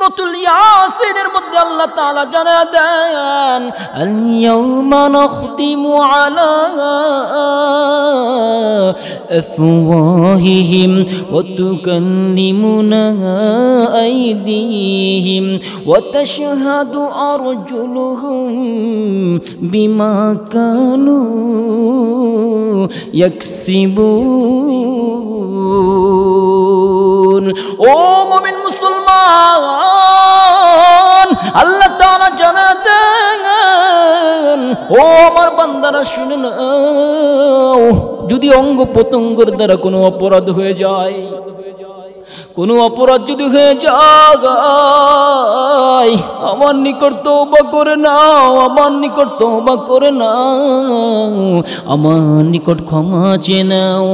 সূরাতুল ইয়াসিনের মধ্যে আল্লাহ তাআলা জানায় দেন, আল ইয়াউমা নাখতিমু আলা আফওয়াহিহিম ওয়া তুকাল্লিমুনা আইদিহিম ওয়া তাশহাদু আরজুলুহুম বিমা কানু ইয়াকসিবুন। ও মুমিন মুসলমান, আল্লাহ তাআলা জানায় দেন, ও আমার বান্দারা শুনে নাও, যদি অঙ্গ প্রত্যঙ্গের দ্বারা কোনো অপরাধ হয়ে যায়, কোনো অপরাধ যদি হয়ে যায়, আমার নিকট তওবা করে নাও, আমার নিকট তওবা করে নাও, আমার নিকট ক্ষমা চেয়ে নাও।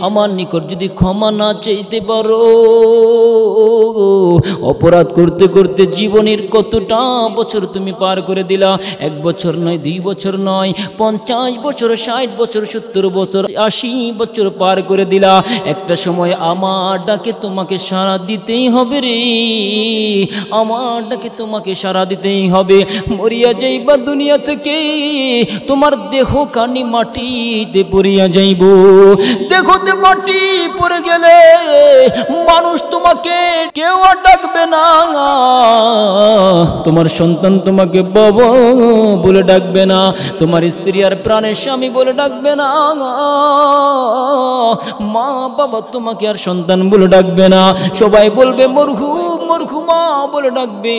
আমার নিকট যদি ক্ষমা না চাইতে পারো, অপরাধ করতে করতে জীবনের কতটা বছর তুমি পার করে দিলা, 1 বছর নয়, 2 বছর নয়, 50 বছর, 60 বছর, 70 বছর, 80 বছর পার করে দিলা। একটা সময় আমার ডাকে তোমাকে সাড়া দিতেই হবে রে, আমার ডাকে তোমাকে সাড়া দিতেই হবে। মরিয়া যাইবা দুনিয়া থেকে, তোমার দেহ কানি মাটিতে পড়িয়া যাইব। দেহতে মাটি পড়ে গেলে মানুষ তোমাকে কেউ আর ডাকবে না, তোমার সন্তান তোমাকে বাবা বলে ডাকবে না, তোমার স্ত্রী আর প্রাণের স্বামী বলে ডাকবে না, মা বাবা তোমাকে আর সন্তান বলে ডাকবে না, সবাই বলবে মরহুম মরহুমা বলে ডাকবে।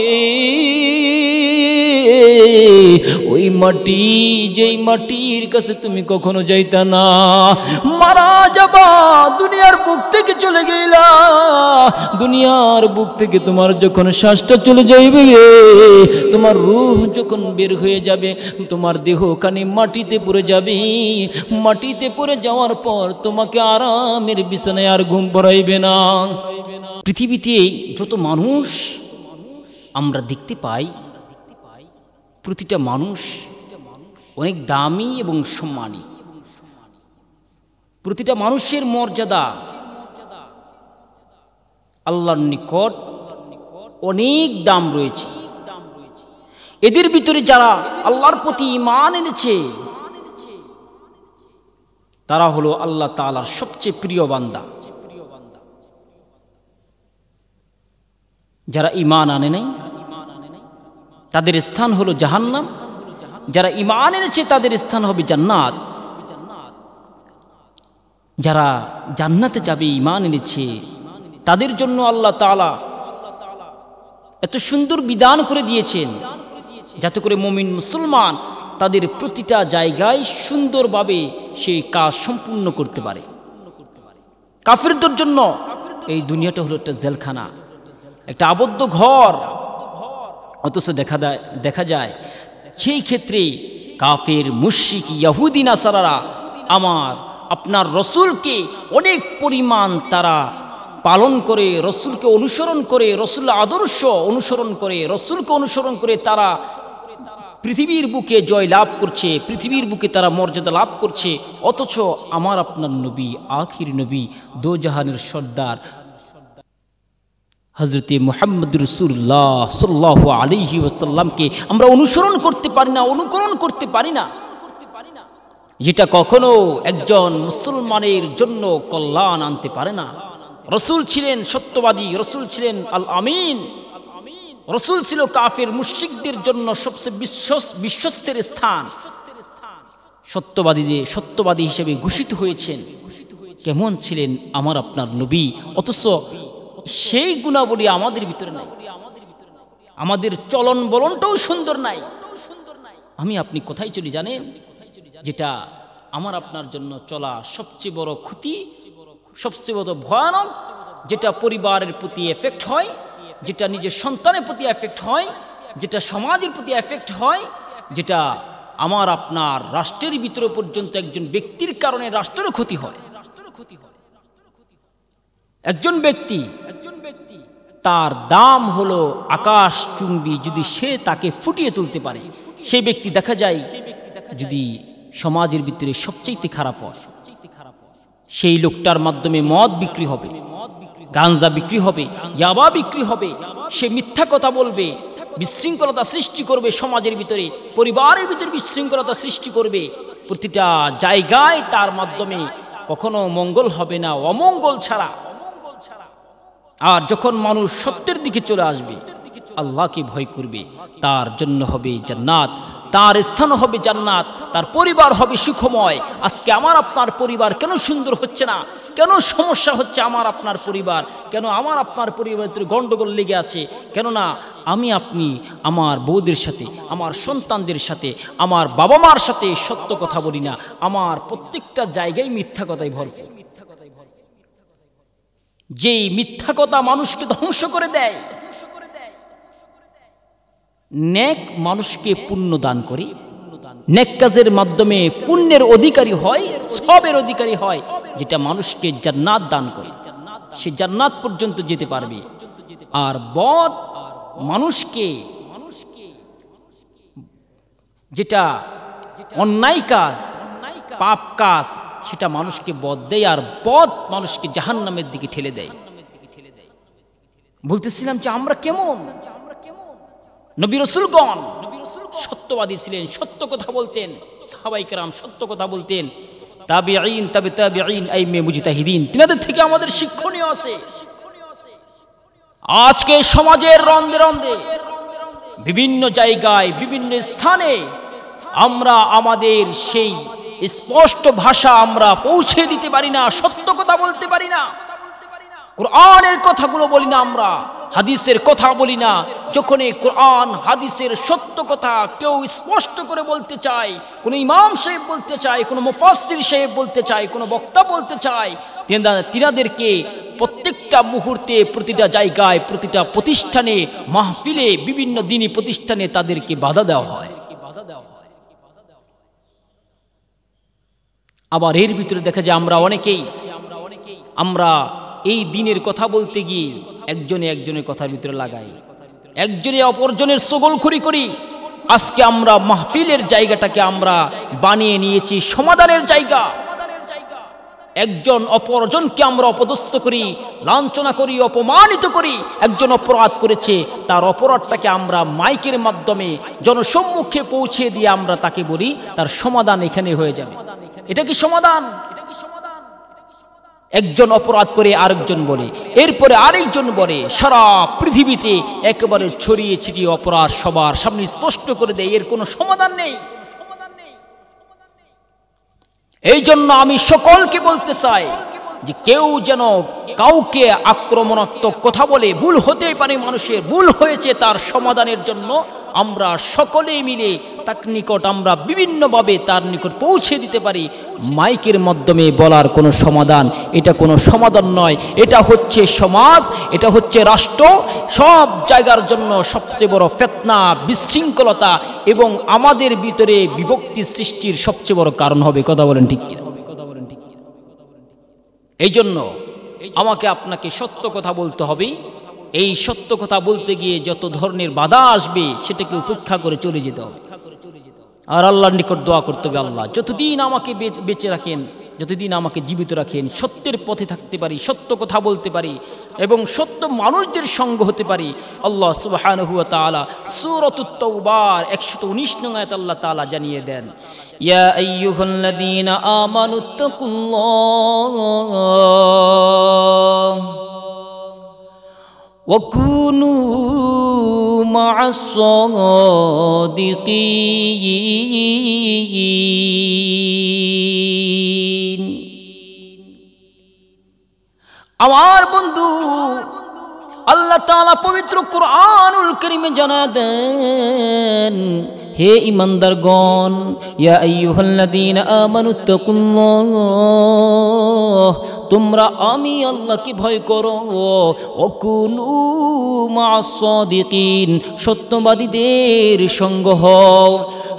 ওই মাটি, যেই মাটির কাছে তুমি কখনো যাইতা না, মারা যাবা, দুনিয়ার বুক থেকে চলে গেলা, দুনিয়ার বুক থেকে তোমার যখন শ্বাসটা চলে যাইবে, তোমার রূহ যখন বের হয়ে যাবে, তোমার দেহ কানে মাটিতে পড়ে যাবে। মাটিতে পড়ে যাওয়ার পর তোমাকে আরামের বিছানায় আর ঘুম পড়াইবে না। পৃথিবীতে যত মানুষ আমরা দেখতে পাই, প্রতিটা মানুষ অনেক দামি এবং সম্মানী। প্রতিটা মানুষের মর্যাদা আল্লাহর নিকট অনেক দাম রয়েছে। এদের ভিতরে যারা আল্লাহর প্রতি ঈমান এনেছে, তারা হলো আল্লাহ তাআলার সবচেয়ে প্রিয় বান্দা। যারা ঈমান আনে নাই, তাদের স্থান হলো জাহান্নাম। যারা ঈমান এনেছে, তাদের স্থান হবে জান্নাত। যারা জান্নাতে যাবে ঈমান এনেছে, তাদের জন্য আল্লাহ তাআলা এত সুন্দর বিধান করে দিয়েছেন, যাতে করে মুমিন মুসলমান তাদের প্রতিটা জায়গায় সুন্দরভাবে সেই কাজ সম্পূর্ণ করতে পারে। কাফিরদের জন্য এই দুনিয়াটা হলো একটা জেলখানা, একটা আবদ্ধ ঘর। অথচ দেখা যায় সেই ক্ষেত্রে কাফের, মুশরিক, ইহুদি, নাসারারা আমার আপনার রসুলকে অনেক পরিমাণ তারা পালন করে, রসুলকে অনুসরণ করে, রসুলের আদর্শ অনুসরণ করে, রসুলকে অনুসরণ করে তারা পৃথিবীর বুকে জয় লাভ করছে, পৃথিবীর বুকে তারা মর্যাদা লাভ করছে। অথচ আমার আপনার নবী, আখির নবী, দোজাহানের সর্দার হযরতে মুহাম্মদ রাসূলুল্লাহ সাল্লাল্লাহু আলাইহি ওয়াসাল্লামকে আমরা অনুসরণ করতে পারি না, অনুকরণ করতে পারি না, যেটা কখনো একজন মুসলমানের জন্য কল্যাণ আনতে পারে না। রসুল ছিলেন সত্যবাদী, রসুল ছিলেন আল আমিন, রসুল ছিল কাফের মুশরিকদের জন্য সবচেয়ে বিশ্বস্তের স্থান। সত্যবাদী হিসেবে ঘোষিত হয়েছেন। কেমন ছিলেন আমার আপনার নবী, অথচ সেই গুণাবলী আমাদের ভিতরে নাই, আমাদের চলন বলনটাও সুন্দর নাই। আমি আপনি কোথায় চলি জানেন? যেটা আমার আপনার জন্য চলা সবচেয়ে বড় ক্ষতি, সবচেয়ে বড় ভয়ানক, যেটা পরিবারের প্রতি এফেক্ট হয়, যেটা নিজের সন্তানের প্রতি এফেক্ট হয়, যেটা সমাজের প্রতি এফেক্ট হয়, যেটা আমার আপনার রাষ্ট্রের ভিতরে পর্যন্ত একজন ব্যক্তির কারণে রাষ্ট্রেরও ক্ষতি হয়। একজন ব্যক্তি তার দাম হলো আকাশ চুম্বি, যদি সে তাকে ফুটিয়ে তুলতে পারে, সেই ব্যক্তি দেখা যায় যদি সমাজের ভিতরে সবচেয়ে খারাপ হয়, সেই লোকটার মাধ্যমে মদ বিক্রি হবে, গাঞ্জা বিক্রি হবে, ইয়াবা বিক্রি হবে, সে মিথ্যা কথা বলবে, বিশৃঙ্খলতা সৃষ্টি করবে সমাজের ভিতরে, পরিবারের ভিতরে বিশৃঙ্খলতা সৃষ্টি করবে। প্রতিটা জায়গায় তার মাধ্যমে কখনো মঙ্গল হবে না, অমঙ্গল ছাড়া। আর যখন মানুষ সত্যের দিকে চলে আসবে, আল্লাহকে ভয় করবে, তার জন্য হবে জান্নাত, তার স্থান হবে জান্নাত, তার পরিবার হবে সুখময়। আজকে আমার আপনার পরিবার কেন সুন্দর হচ্ছে না? কেন সমস্যা হচ্ছে আমার আপনার পরিবার? কেন আমার আপনার পরিবারের গন্ডগোল লেগে আছে? কেননা আমি আপনি আমার বউদের সাথে, আমার সন্তানদের সাথে, আমার বাবা মার সাথে সত্য কথা বলি না। আমার প্রত্যেকটা জায়গায় মিথ্যা কথাই ভরপুর। যেই মিথ্যা কথা মানুষকে ধ্বংস করে দেয়। নেক মানুষকে পুণ্য দান করে, নেক কাজের মাধ্যমে পুণ্যের অধিকারী হয়, সবের অধিকারী হয়, যেটা মানুষকে জান্নাত দান করে, সে জান্নাত পর্যন্ত যেতে পারবে। আর বদ মানুষকে, যেটা অন্যায় কাজ, পাপ কাজ, সেটা মানুষকে বদ দেয়, আর বদ মানুষকে জাহান্নামের দিকে ঠেলে দেয়। বলতেছিলাম যে আমরা কেমন? নবী রাসূলগণ সত্যবাদী ছিলেন, সত্য কথা বলতেন, সাহাবায়ে কেরাম সত্য কথা বলতেন, তাবিঈন, তাবিঈন, আইম্মে মুজতাহিদিন, তিনাদের থেকে আমাদের শিক্ষণীয় আছে। আজকে সমাজের রন্ধে রন্ধে, বিভিন্ন জায়গায়, বিভিন্ন স্থানে আমরা আমাদের সেই স্পষ্ট ভাষা আমরা পৌঁছে দিতে পারি না, সত্য কথা বলতে পারি না, কোরআনের কথাগুলো বলি না, আমরা হাদিসের কথা বলি না। যখন এই কোরআন হাদিসের সত্য কথা কেউ স্পষ্ট করে বলতে চায়, কোনো ইমাম সাহেব বলতে চায়, কোনো মুফাসসির সাহেব বলতে চায়, কোনো বক্তা বলতে চায়, তিনাদেরকে প্রত্যেকটা মুহূর্তে, প্রতিটা জায়গায়, প্রতিটা প্রতিষ্ঠানে, মাহফিলে, বিভিন্ন দিনী প্রতিষ্ঠানে তাদেরকে বাধা দেওয়া হয়। আবার এর ভিতরে দেখা যায় আমরা এই দিনের কথা বলতে গিয়ে একজনে একজনের কথার ভিতরে লাগাই, একজনে অপরজনের সগলখড়ি করি। আজকে আমরা মাহফিলের জায়গাটাকে আমরা বানিয়ে নিয়েছি সমাধানের জায়গা। একজন অপরজনকে আমরা অপদস্থ করি, লাঞ্ছনা করি, অপমানিত করি। একজন অপরাধ করেছে, তার অপরাধটাকে আমরা মাইকের মাধ্যমে জনসম্মুখে পৌঁছে দিয়ে আমরা তাকে বলি তার সমাধান এখানে হয়ে যাবে। এটা কি সমাধান? একজন অপরাধ করে আরেকজন বলে, এরপরে আরেকজন বলে, সারা পৃথিবীতে একেবারে ছড়িয়ে ছিটিয়ে অপরাধ সবার সামনে স্পষ্ট করে দেয়, এর কোনো সমাধান নেই। এই জন্য আমি সকলকে বলতে চাই যে কেউ যেন কাউকে আক্রমণাত্মক কথা বলে, ভুল হতেই পারে, মানুষের ভুল হয়েছে, তার সমাধানের জন্য আমরা সকলে মিলে তার নিকট আমরা বিভিন্নভাবে তার নিকট পৌঁছে দিতে পারি। মাইকের মাধ্যমে বলার কোনো সমাধান, এটা কোনো সমাধান নয়। এটা হচ্ছে সমাজ, এটা হচ্ছে রাষ্ট্র, সব জায়গার জন্য সবচেয়ে বড় ফিতনা, বিশৃঙ্খলতা এবং আমাদের ভিতরে বিভক্তি সৃষ্টির সবচেয়ে বড় কারণ হবে। কথা বলেন ঠিক কিনা? এই জন্য আমাকে আপনাকে সত্য কথা বলতে হবে। এই সত্য কথা বলতে গিয়ে যত ধরনের বাধা আসবে সেটাকে উপেক্ষা করে চলে যেতে হবে। আর আল্লাহর নিকট দোয়া করতে হবে, আল্লাহ যতদিন আমাকে বেঁচে রাখেন, যতদিন আমাকে জীবিত রাখেন, সত্যের পথে থাকতে পারি, সত্য কথা বলতে পারি এবং সত্য মানুষদের সঙ্গ হতে পারি। আল্লাহ সুবহানাহু ওয়া তাআলা সূরাতুত তাওবার 119 নং আয়াত আল্লাহ তাআলা জানিয়ে দেন, ইয়া আইয়ুহাল্লাযীনা আমানুত্তাকুল্লাহ ওয়া কুনু মা'আস সাদিকিন। আমার বন্ধু, আল্লাহ তাআলা পবিত্র কুরআনুল কারীমে জানায় দেন, হে ঈমানদারগণ, ইয়া আইয়ুহাল্লাযীনা আমানুত্তাকুল্লাহ, তোমরা আমি আল্লাহকে ভয় করো, ওয়া কুনু মা'আস সাদিকিন, সত্যবাদীদের সঙ্গ হও।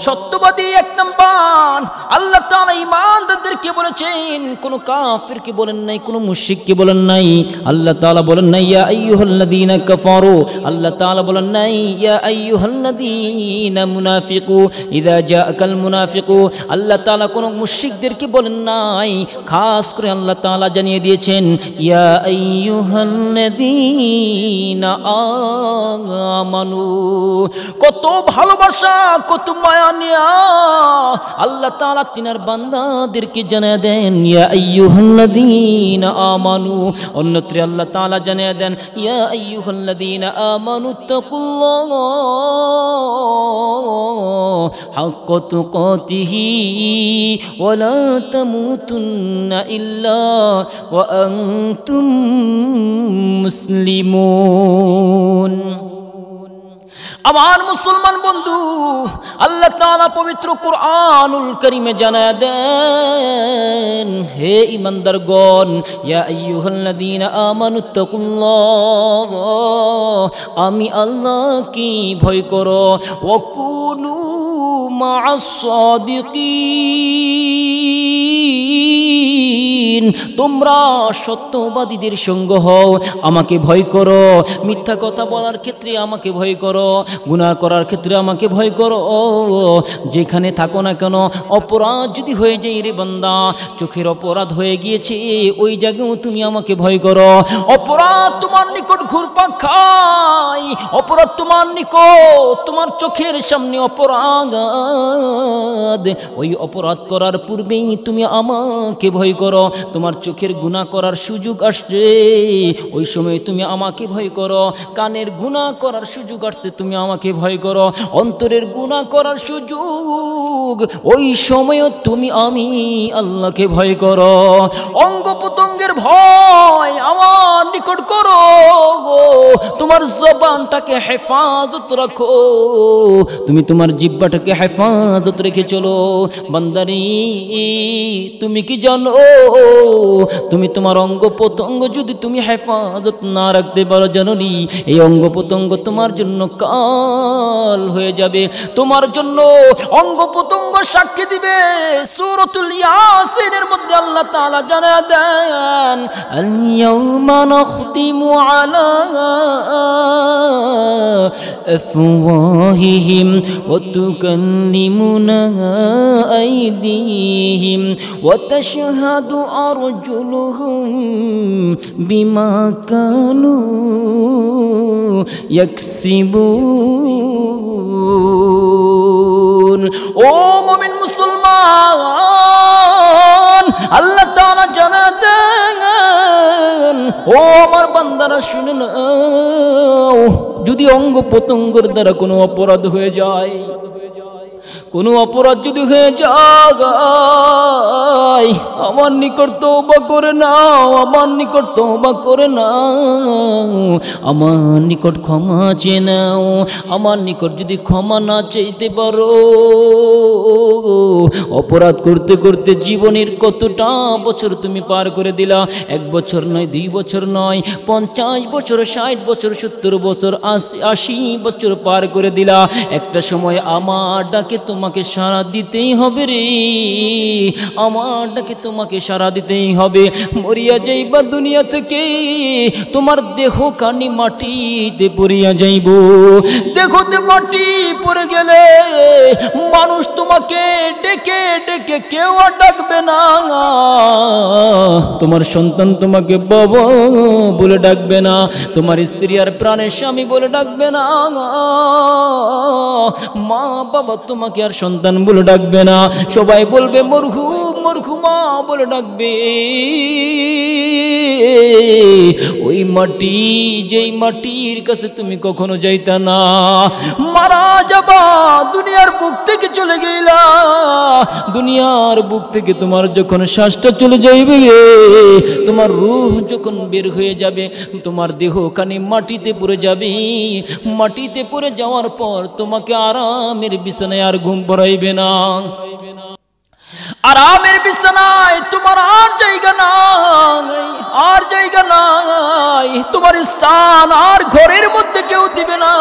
সত্যবাদী এক নাম্বার। আল্লাহ তাআলা ঈমানদারদেরকে বলেছেন, কোন কাফিরকে বলেন নাই, কোন মুশরিককে বলেন নাই। আল্লাহ তাআলা বলেন নাই ইয়া আইয়ুহাল্লাযীনা কাফারু, আল্লাহ তাআলা বলেন নাই ইয়া আইয়ুহাল্লাযীনা মুনাফিকু ইযা জাআকাল মুনাফিকু। আল্লাহ তাআলা কোন মুশরিকদেরকে বলেন নাই, খাস করে আল্লাহ তাআলা জানিয়ে দিয়েছেন ইয়া আইয়ুহাল্লাযীনা আমানু। কত ভালোবাসা, কত মায়া নিয়া আল্লাহ তাআলা তিনার বান্দাদেরকে জানিয়ে দেন ইয়া আইয়ুহাল্লাযীনা আমানু। অন্যত্রে আল্লাহ তাআলা জানিয়ে দেন ইয়া আইয়ুহাল্লাযীনা আমানু তাকুল্লাহা হাক্কা তুকাতিহি ওয়া লা তামুতুন্না ইল্লা ওয়া আনতুম মুসলিমুন। আমার মুসলমান বন্ধু, আল্লাহ তাআলা পবিত্র কুরআনুল কারীমে জানায় দেন, হে ঈমানদারগণ, ইয়া আইয়ুহাল্লাযীনা আমানুত্তাকুল্লাহ, আমি আল্লাহকে ভয় করো, ওয়া কুনু মা'আস সাদিকিন, তোমরা সত্যবাদীদের সঙ্গ হও। আমাকে ভয় করো, মিথ্যা কথা বলার ক্ষেত্রে আমাকে ভয় করো, গুনাহ করার ক্ষেত্রে আমাকে ভয় করো। যেখানে থাকো না কেন, অপরাধ যদি হয়ে যায় রে বান্দা, চোখের অপরাধ হয়ে গিয়েছে, ওই জায়গাও তুমি আমাকে ভয় করো। অপরাধ তোমার নিকট ঘুরপাক খায়, অপরাধ তোমার নিকট, তোমার চোখের সামনে অপরাধ, ওই অপরাধ করার পূর্বেই তুমি আমাকে ভয় করো। তোমার চোখের গুনাহ করার সুযোগ আসছে, ওই সময় তুমি আমাকে ভয় করো। কানের গুনাহ করার সুযোগ আসছে, তুমি আমাকে ভয় করো। অন্তরের গুনাহ করার সুযোগ, ওই সময়ও তুমি আমি আল্লাহকে ভয় করো। অঙ্গ প্রত্যঙ্গের ভয় আমার নিকট করো, তোমার জবানটাকে হেফাজত রাখো, তুমি তোমার জিহ্বাটাকে হেফাজত রেখে চলো। বান্দারি, তুমি কি জানো, তুমি তোমার অঙ্গ প্রত্যঙ্গ যদি তুমি হেফাজত না রাখতে পারো, জানোনি এই অঙ্গ প্রত্যঙ্গ তোমার জন্য কাল হয়ে যাবে, তোমার জন্য অঙ্গ প্রত্যঙ্গ সাক্ষী দিবে। সূরাতুল ইয়াসিনের মধ্যে আল্লাহ তাআলা জানায় দেন, আল ইয়াউমা নাখতিমু আলা আফওয়াহিহিম ওয়া তুকাল্লিমুনা আইদিহিম ওয়া তাশহাদু আরজুলুহুম বিমা কানু ইয়াকসিবুন। ও মুমিন মুসলমান, আল্লাহ তাআলা জানায় দেন, ও আমার বান্দারা শুনে নাও, যদি অঙ্গ প্রত্যঙ্গের দ্বারা কোনো অপরাধ হয়ে যায়, কোনো অপরাধ যদি হয়ে যায়, আমার নিকট তওবা করে নাও, আমার নিকট তওবা করে নাও, আমার নিকট ক্ষমা চেয়ে নাও। আমার নিকট যদি ক্ষমা না চাইতে পারো, অপরাধ করতে করতে জীবনের কতটা বছর তুমি পার করে দিলা, 1 বছর নয়, 2 বছর নয়, 50 বছর, 60 বছর, 70 বছর, 80 বছর পার করে দিলা। একটা সময় আমার ডাকে তোমাকে সাড়া দিতেই হবে রে, আমার ডাকে তোমাকে সাড়া দিতেই হবে। মরিয়া যাইবা দুনিয়া থেকে, তোমার দেহ কানি মাটিতে পড়িয়া যাইব। দেহতে মাটি পড়ে গেলে মানুষ তোমাকে ডেকে ডেকে কেউ আর ডাকবে না। তোমার সন্তান তোমাকে বাবা বলে ডাকবে না, তোমার স্ত্রী আর প্রাণের স্বামী বলে ডাকবে না, মা বাবা তোমাকে আর সন্তান বলে ডাকবে না, সবাই বলবে মরহুম মরহুমা বলে ডাকবে। ওই মাটি, যেই মাটির কাছে তুমি কখনো যাইতা না, মারা যাবা, দুনিয়ার বুক থেকে চলে গেলা, দুনিয়ার বুক থেকে তোমার যখন শ্বাসটা চলে যাইবে, তোমার রূহ যখন বের হয়ে যাবে, তোমার দেহ খানি মাটিতে পড়ে যাবে। মাটিতে পড়ে যাওয়ার পর তোমাকে আরামের বিছানায় আর ঘুম পড়াইবে না। আরামের বিছানায় তোমার আর জায়গা নাই, আর জায়গা নাই। তোমার স্থান আর ঘরের মধ্যে কেউ দিবে না,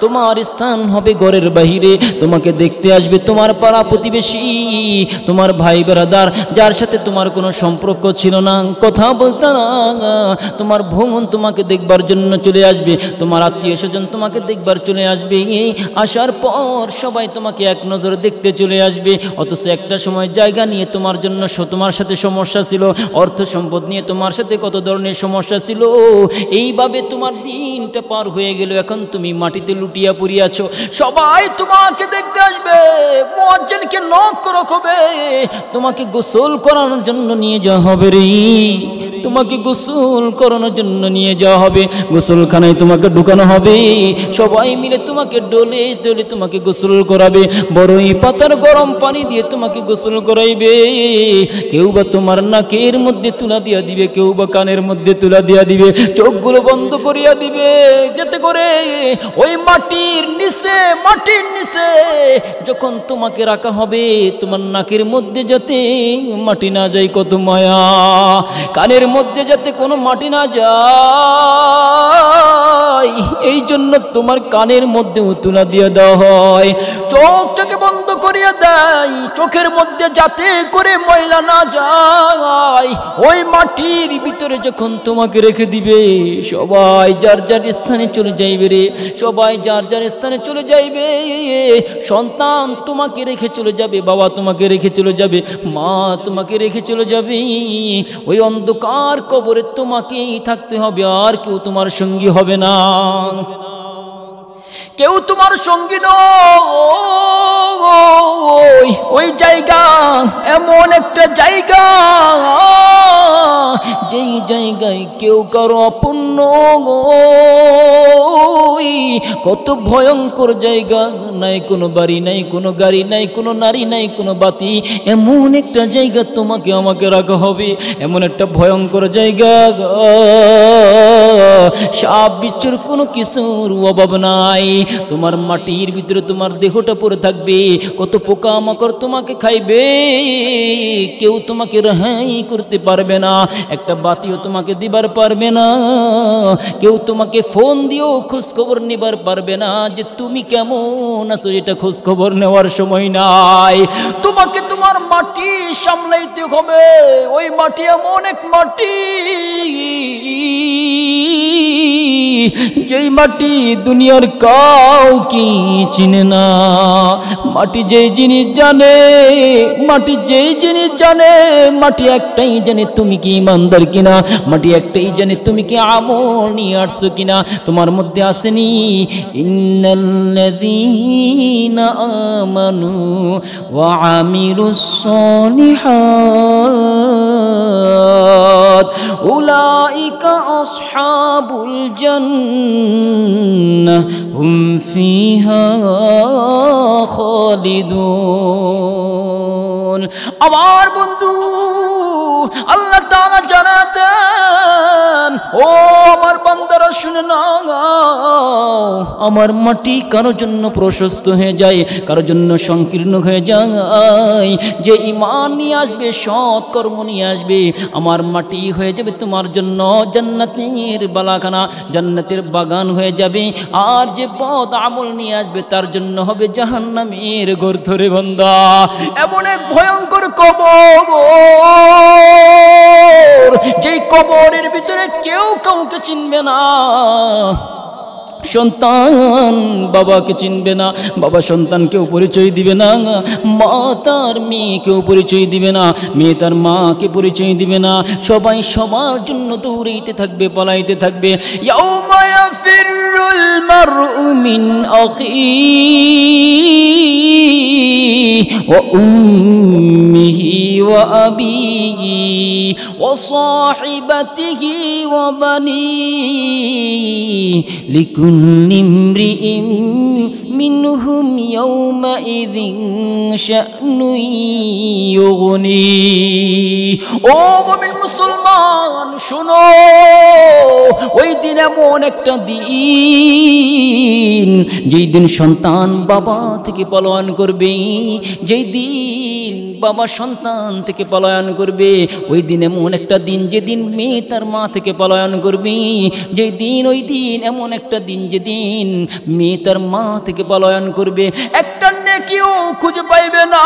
তোমার স্থান হবে ঘরের বাহিরে। তোমাকে দেখতে আসবে তোমার পাড়া প্রতিবেশী, তোমার ভাই বেরাদার, যার সাথে তোমার কোনো সম্পর্ক ছিল না, কথা বলতে না। তোমার ভ্রমণ তোমাকে দেখবার জন্য চলে আসবে, তোমার আত্মীয় স্বজন তোমাকে দেখবার চলে আসবে। আসার পর সবাই তোমাকে এক নজর দেখতে চলে আসবে। অথচ একটা সময় জায়গা নিয়ে তোমার জন্য তোমার সাথে সমস্যা ছিল, অর্থ সম্পদ নিয়ে তোমার সাথে কত ধরনের সমস্যা ছিল। এইভাবে তোমার দিনটা পার হয়ে গেল। এখন তুমি মাটিতে লুটিয়া পড়িয়াছ, সবাই তোমাকে দেখতে আসবে, মুয়াজ্জিনকে নক রাখবে, তোমাকে গোসল করানোর জন্য নিয়ে যাওয়া হবে রে, তোমাকে গোসল করানোর জন্য নিয়ে যাওয়া হবে। গোসলখানায় তোমাকে ঢুকানো হবে, সবাই মিলে তোমাকে ডলে ডলে তোমাকে গোসল করাবে। বড়ই পাতার গরম পানি দিয়ে তোমাকে গোসল করাইবে। কেউ বা তোমার নাকের মধ্যে তুলা দিয়া দিবে, কেউ বা কানের মধ্যে তুলা দিয়া দিবে, চোখগুলো বন্ধ করিয়া দিবে, যাতে করে ওই মাটির নিচে যখন তোমাকে রাখা হবে, তোমার নাকের মধ্যে যাতে মাটি না যায়, কত মায়া। কানের মধ্যে যাতে কোনো মাটি না যায়, এই জন্য তোমার কানের মধ্যেও তুলা দিয়ে দেওয়া হয়। চোখটাকে বন্ধ করিয়া দেয়, চোখের মধ্যে যাতে করে ময়লা না যায়। ওই মাটির ভিতরে যখন তোমাকে রেখে দিবে, সবাই যার যার স্থানে চলে যাইবে রে, সবাই যার যার স্থানে চলে যাইবে। সন্তান তোমাকে রেখে চলে যাবে, বাবা তোমাকে রেখে চলে যাবে, মা তোমাকে রেখে চলে যাবে। ওই অন্ধকার কবরে তোমাকেই থাকতে হবে, আর কেউ তোমার সঙ্গী হবে না, কেউ তোমার সঙ্গী নয়। ওই জায়গা এমন একটা জায়গা, যেই জায়গায় কেউ কারো আপন নয়। কত ভয়ঙ্কর জায়গা, নাই কোনো বাড়ি, নাই কোনো গাড়ি, নাই কোনো নারী, নাই কোনো বাতি। এমন একটা জায়গা তোমাকে আমাকে রাখা হবে, এমন একটা ভয়ঙ্কর জায়গা। সাপ বিচ্ছুর কোনো কিছুর অভাব নাই। তোমার মাটির ভিতরে তোমার দেহটা পড়ে থাকবে, কত পোকামাকড় তোমাকে খাইবে, কেউ তোমাকে রেহাই করতে পারবে না, একটা বাতিও তোমাকে দিবার পারবে না, কেউ তোমাকে ফোন দিয়েও খোঁজ খবর নেবার পারবে না যে তুমি কেমন আছো, এটা খোঁজ খবর নেওয়ার সময় নাই। তোমাকে তোমার মাটি সামলাইতে হবে। ওই মাটি এমন এক মাটি, যেই মাটি দুনিয়ার কাউকে চিনে না। মাটি যেই জিনিস জানে, মাটি যেই জিনিস জানে, মাটি একটাই জানে তুমি কি ইমানদার কিনা, মাটি একটাই জানে তুমি কি আমল নিয়ে আসছো কিনা। তোমার মধ্যে আসেনি ইন্নাল্লাযীনা আমানু ওয়া আমিলুস সালিহাত উলাইকা আসহাবুল জান্নাহ হুম ফিহা খালিদুন। আমার বন্ধু আল্লাহ তাআলা জানাতেন, ও আমার বান্দারা শুনে নাও, আমার মাটি কারোর জন্য প্রশস্ত হয়ে যায়, কারোর জন্য সংকীর্ণ হয়ে যায়। যে ঈমান নিয়ে আসবে, সৎ কর্ম নিয়ে আসবে, আমার মাটি হয়ে যাবে তোমার জন্য জান্নাতের বালাখানা, জান্নাতের বাগান হয়ে যাবে। আর যে বদ আমল নিয়ে আসবে, তার জন্য হবে জাহান্নামের গর্থরে বান্দা। এমন এক ভয়ঙ্কর কবর, যেই কবরের ভিতরে কেউ কাউকে চিনবে না। সন্তান বাবাকে চিনবে না, বাবা সন্তানকেও পরিচয় দিবে না, মা তার মেয়েকেও পরিচয় দিবে না, মেয়ে তার মাকে পরিচয় দিবে না। সবাই সবার জন্য দৌড়াইতে থাকবে, পালাইতে থাকবে। ইয়াউমা ইয়াফিরুল মারউ মিন আখিহি ওয়া উম্মিহি ওয়া আবিহি ওয়া সাহিবাতিহি ওয়া বানিহি লিকুল্লি ইমরিইন মিনহুম ইয়াউমাইযিন শা'নুন ইউগনি। ও মুমিন মুসলমান শোনো, ওই দিন এমন একটা দিন, যেই দিন সন্তান বাবা থেকে পলায়ন করবে, যেই দিন বাবা সন্তান থেকে পলায়ন করবে, ওই দিন এমন একটা দিন যেদিন মেয়ে তার মা থেকে পলায়ন করবে, যেই দিন ওই দিন এমন একটা দিন যেদিন মেয়ে তার মা থেকে পলায়ন করবে, একটা নেকিও খুঁজে পাইবে না।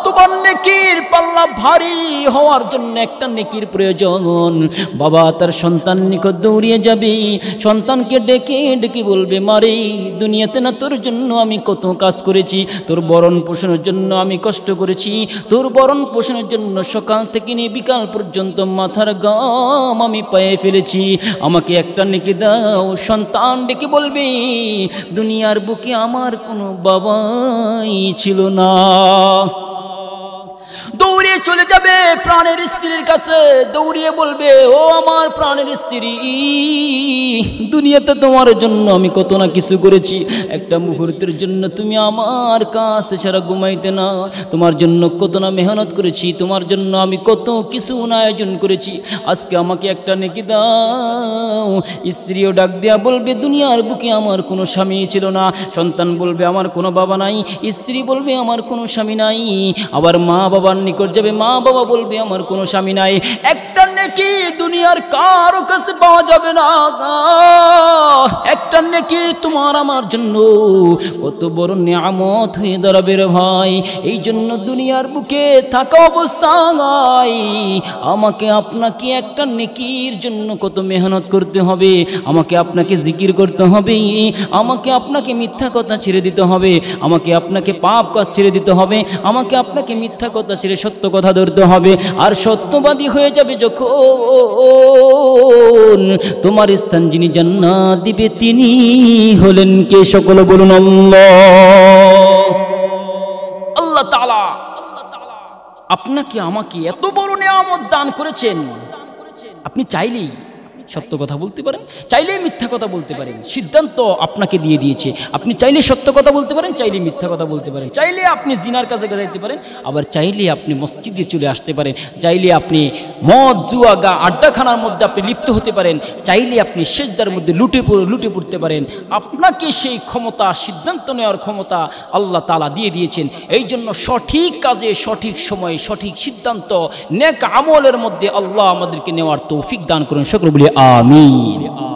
তোমার নেকির পাল্লা ভারী হওয়ার জন্য একটা নেকির প্রয়োজন। বাবা তার সন্তান নিকট দৌড়িয়ে যাবে, সন্তানকে ডেকে ডেকে বলবে, মারে দুনিয়াতে না তোর জন্য আমি কত কাজ করেছি, তোর বরণ পোষণের জন্য আমি কষ্ট করেছি, তোর বরণ পোষণের জন্য সকাল থেকে নিয়ে বিকাল পর্যন্ত মাথার গাম আমি পায়ে ফেলেছি, আমাকে একটা নেকি দাও। সন্তান ডেকে বলবে, দুনিয়ার বুকে আমার কোনো বাবাই ছিল না। দৌড়িয়ে চলে যাবে প্রাণের স্ত্রীর কাছে, দৌড়িয়ে বলবে, ও আমার প্রাণের স্ত্রী, দুনিয়াতে তোমার জন্য আমি কত না কিছু করেছি, একটা মুহূর্তের জন্য তুমি আমার কাছে ছাড়া ঘুমাইতে না, তোমার জন্য কত না মেহনত করেছি, তোমার জন্য আমি কত কিছু আয়োজন করেছি, আজকে আমাকে একটা নেকি দাও। স্ত্রীও ডাক দেয়া বলবে, দুনিয়ার বুকে আমার কোনো স্বামী ছিল না। সন্তান বলবে, আমার কোনো বাবা নাই। স্ত্রী বলবে, আমার কোনো স্বামী নাই। আবার মা বাবার নিকট যাবে, মা বাবা বলবে, আমার কোনো স্বামী নাই। একটা নেকি দুনিয়ার কারো কাছে পাওয়া যাবে না। একটা নেকি তোমার আমার জন্য কত বড় নিয়ামত হয়ে দাঁড়াবে রে ভাই। এই জন্য দুনিয়ার বুকে থাকা অবস্থায় আমাকে আপনাকে একটা নেকির জন্য কত মেহনত করতে হবে, আমাকে আপনাকে জিকির করতে হবে, আমাকে আপনাকে মিথ্যা কথা ছেড়ে দিতে হবে, আমাকে আপনাকে পাপ কাজ ছেড়ে দিতে হবে, আমাকে আপনাকে মিথ্যা কথা ছেড়ে সত্য কথা ধরতে হবে। আর সত্যবাদী হয়ে যাবে যখন, তোমার স্থান যিনি জান্নাত দিবে তিনি হলেন কে? সকলে বলুন আল্লাহ। আল্লাহ তাআলা আপনাকে আমাকে এত বড় নিয়ামত দান করেছেন, আপনি চাইলেই সত্য কথা বলতে পারেন, চাইলেই মিথ্যা কথা বলতে পারেন, সিদ্ধান্ত আপনাকে দিয়ে দিয়েছে। আপনি চাইলে সত্য কথা বলতে পারেন, চাইলে মিথ্যা কথা বলতে পারেন, চাইলে আপনি জিনার কাছে যাইতে পারেন, আবার চাইলে আপনি মসজিদে চলে আসতে পারেন, চাইলে আপনি মদ জুয়া গা আড্ডাখানার মধ্যে আপনি লিপ্ত হতে পারেন, চাইলে আপনি সেজদার মধ্যে লুটে পড়তে পারেন। আপনাকে সেই ক্ষমতা, সিদ্ধান্ত নেওয়ার ক্ষমতা আল্লাহ তাআলা দিয়ে দিয়েছেন। এই জন্য সঠিক কাজে সঠিক সময়ে সঠিক সিদ্ধান্ত নেক আমলের মধ্যে আল্লাহ আমাদেরকে নেওয়ার তৌফিক দান করুন। সকলে বলি আমিন।